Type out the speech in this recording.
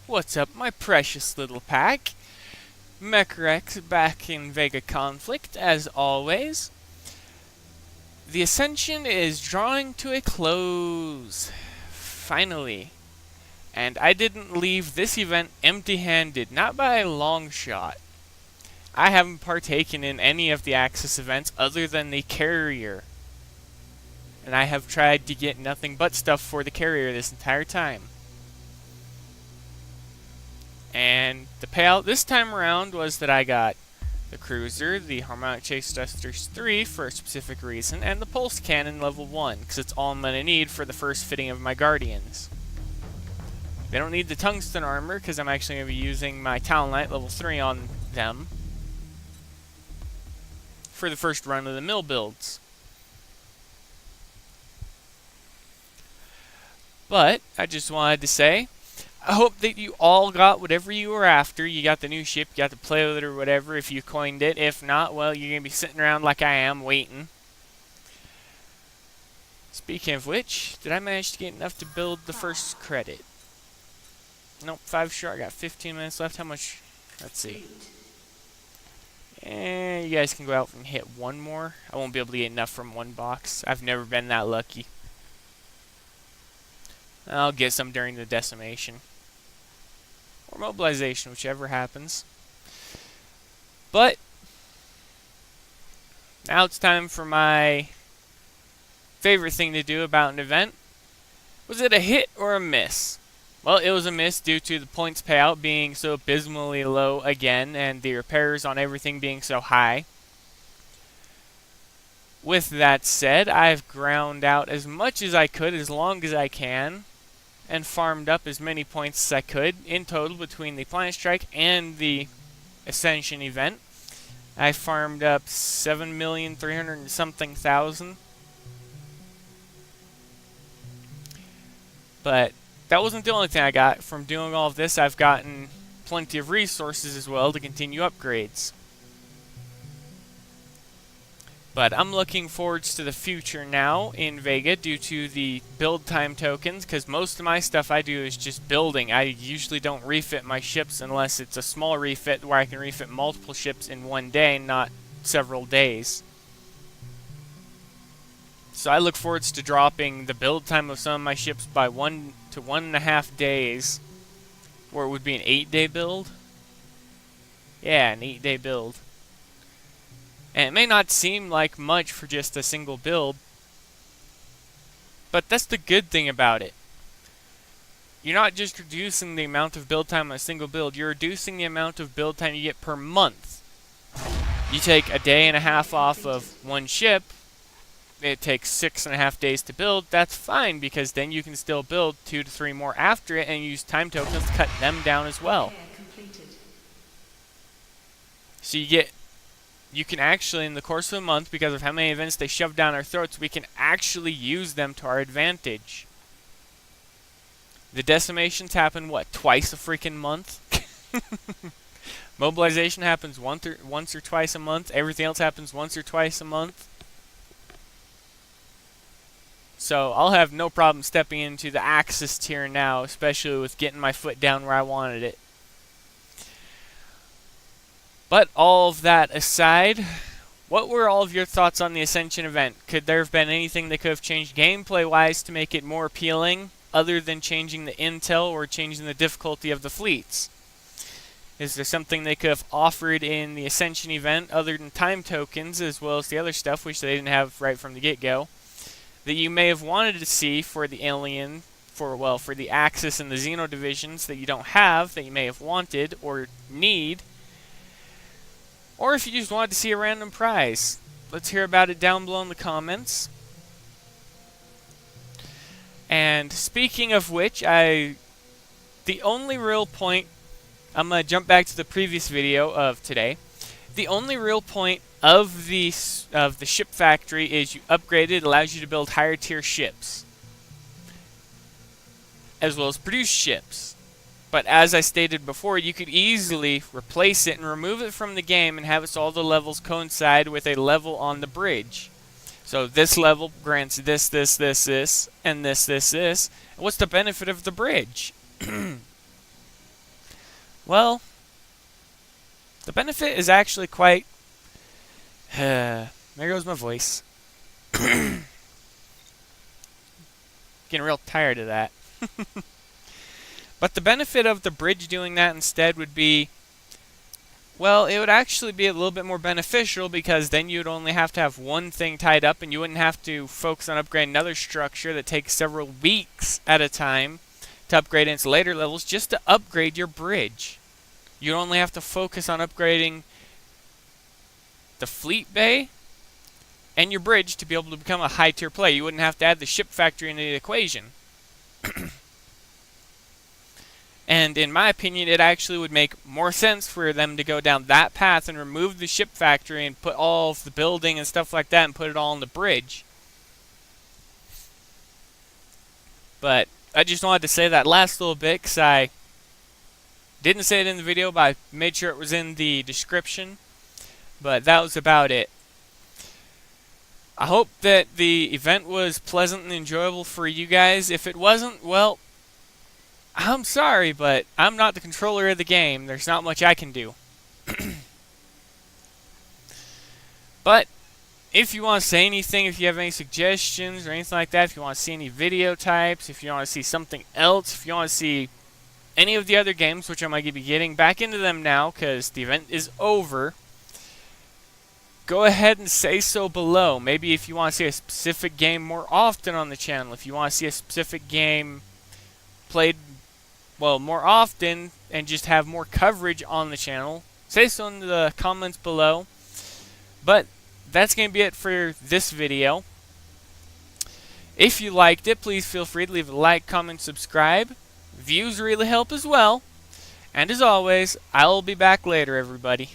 What's up, my precious little pack? Mechrex back in VEGA conflict, as always. The Ascension is drawing to a close. Finally. And I didn't leave this event empty-handed, not by a long shot. I haven't partaken in any of the Axis events other than the Carrier. And I have tried to get nothing but stuff for the Carrier this entire time. And the payout this time around was that I got the Cruiser, the Harmonic Chase Thrusters 3 for a specific reason, and the Pulse Cannon level 1, because it's all I'm going to need for the first fitting of my Guardians. They don't need the Tungsten Armor, because I'm actually going to be using my Talonite level 3 on them for the first run of the mill builds. But I just wanted to say, I hope that you all got whatever you were after. You got the new ship, you got to play with it or whatever if you coined it. If not, well, you're going to be sitting around like I am, waiting. Speaking of which, did I manage to get enough to build the first credit? Nope, 5 short. I got 15 minutes left. How much? Let's see. And you guys can go out and hit one more. I won't be able to get enough from one box. I've never been that lucky. I'll get some during the decimation. Or mobilization, whichever happens. But now it's time for my favorite thing to do about an event. Was it a hit or a miss? Well, it was a miss due to the points payout being so abysmally low again and the repairs on everything being so high. With that said, I've ground out as much as I could, as long as I can, and farmed up as many points as I could in total between the Planet Strike and the Ascension event. I farmed up 7,300,000 and something thousand. But that wasn't the only thing I got. From doing all of this, I've gotten plenty of resources as well to continue upgrades. But I'm looking forward to the future now in VEGA due to the build time tokens, because most of my stuff I do is just building. I usually don't refit my ships unless it's a small refit where I can refit multiple ships in one day, not several days. So I look forward to dropping the build time of some of my ships by 1 to 1.5 days, where it would be an 8-day build. Yeah, an 8-day build. And it may not seem like much for just a single build, but that's the good thing about it. You're not just reducing the amount of build time on a single build, you're reducing the amount of build time you get per month. You take a day and a half off of one ship, it takes 6.5 days to build, that's fine, because then you can still build 2 to 3 more after it and use time tokens to cut them down as well. So you can actually, in the course of a month, because of how many events they shove down our throats, we can actually use them to our advantage. The decimations happen, what, twice a freaking month? Mobilization happens once or twice a month. Everything else happens once or twice a month. So I'll have no problem stepping into the Axis tier now, especially with getting my foot down where I wanted it. But all of that aside, what were all of your thoughts on the Ascension event? Could there have been anything they could have changed gameplay-wise to make it more appealing, other than changing the intel or changing the difficulty of the fleets? Is there something they could have offered in the Ascension event, other than time tokens, as well as the other stuff, which they didn't have right from the get-go, that you may have wanted to see for the Alien, for the Axis and the Xeno divisions that you don't have, that you may have wanted or need? Or if you just wanted to see a random prize. Let's hear about it down below in the comments. And speaking of which, the only real point, I'm going to jump back to the previous video of today. The only real point of the ship factory is you upgrade it, allows you to build higher tier ships, as well as produce ships. But as I stated before, you could easily replace it and remove it from the game and have it so all the levels coincide with a level on the bridge. So this level grants this, this, this, this, and this, this, this. What's the benefit of the bridge? Well, the benefit is actually quite... there goes my voice. Getting real tired of that. But the benefit of the bridge doing that instead would be, well, it would actually be a little bit more beneficial because then you'd only have to have one thing tied up and you wouldn't have to focus on upgrading another structure that takes several weeks at a time to upgrade into later levels just to upgrade your bridge. You'd only have to focus on upgrading the fleet bay and your bridge to be able to become a high tier player. You wouldn't have to add the ship factory into the equation. And in my opinion, it actually would make more sense for them to go down that path and remove the ship factory and put all of the building and stuff like that and put it all on the bridge. But I just wanted to say that last little bit because I didn't say it in the video, but I made sure it was in the description. But that was about it. I hope that the event was pleasant and enjoyable for you guys. If it wasn't, well, I'm sorry, but I'm not the controller of the game. There's not much I can do. But if you want to say anything, if you have any suggestions or anything like that, if you want to see any video types, if you want to see something else, if you want to see any of the other games, which I might be getting back into them now because the event is over, go ahead and say so below. Maybe if you want to see a specific game more often on the channel, if you want to see a specific game played, well, more often and just have more coverage on the channel, say so in the comments below. But that's going to be it for this video. If you liked it, please feel free to leave a like, comment, subscribe. Views really help as well. And as always, I'll be back later, everybody.